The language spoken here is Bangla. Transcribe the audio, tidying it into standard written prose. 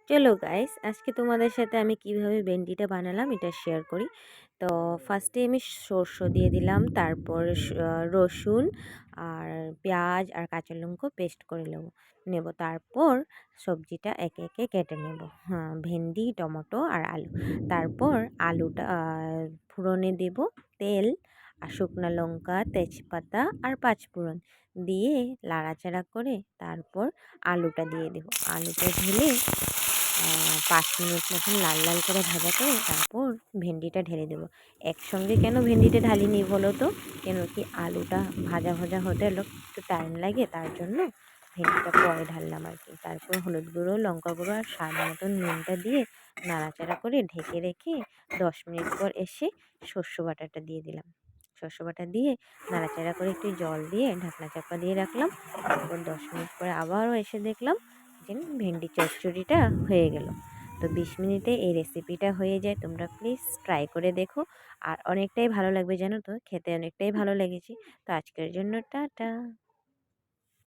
চলো গাইস, আজকে তোমাদের সাথে আমি কিভাবে ভেন্ডিটা বানালাম এটা শেয়ার করি। তো ফার্স্টে আমি সর্ষে দিয়ে দিলাম, তারপর রসুন আর পেঁয়াজ আর কাঁচা লঙ্কা পেস্ট করে নেব। তারপর সবজিটা একে একে কেটে নেব। হ্যাঁ, ভেন্ডি, টমেটো আর আলু। তারপর আলুটা ফোড়নে দেব তেল আর শুকনো লঙ্কা, তেজপাতা আর পাঁচফোড়ন দিয়ে লাড়াচাড়া করে তারপর আলুটা দিয়ে দেব। আলুটা ঢেলে ৫ মিনিট মতন লাল লাল করে ভাজা করে তারপর ভেন্ডিটা ঢেলে দেবো। একসঙ্গে কেন ভেন্ডিটা ঢালিনি বলো তো? কেন কি আলুটা ভাজা ভাজা হতে একটু টাইম লাগে, তার জন্য ভেন্ডিটা পরে ঢাললাম আর কি। তারপর হলুদ গুঁড়ো, লঙ্কা গুঁড়ো আর স্বাদ মতন নুনটা দিয়ে নাড়াচাড়া করে ঢেকে রেখে ১০ মিনিট পর এসে শস্য বাটাটা দিয়ে দিলাম। শস্য বাটা দিয়ে নাড়াচাড়া করে একটু জল দিয়ে ঢাকনা চাপা দিয়ে রাখলাম। তারপর ১০ মিনিট পরে আবারও এসে দেখলাম যে ভেন্ডি চচ্চড়িটা হয়ে গেল। তো ২০ মিনিটে এই রেসিপিটা হয়ে যায়। তোমরা প্লিজ ট্রাই করে দেখো। আর অনেকটাই ভালো লাগবে, জানো তো, খেতে অনেকটাই ভালো লেগেছে। তো আজকের জন্য টাটা।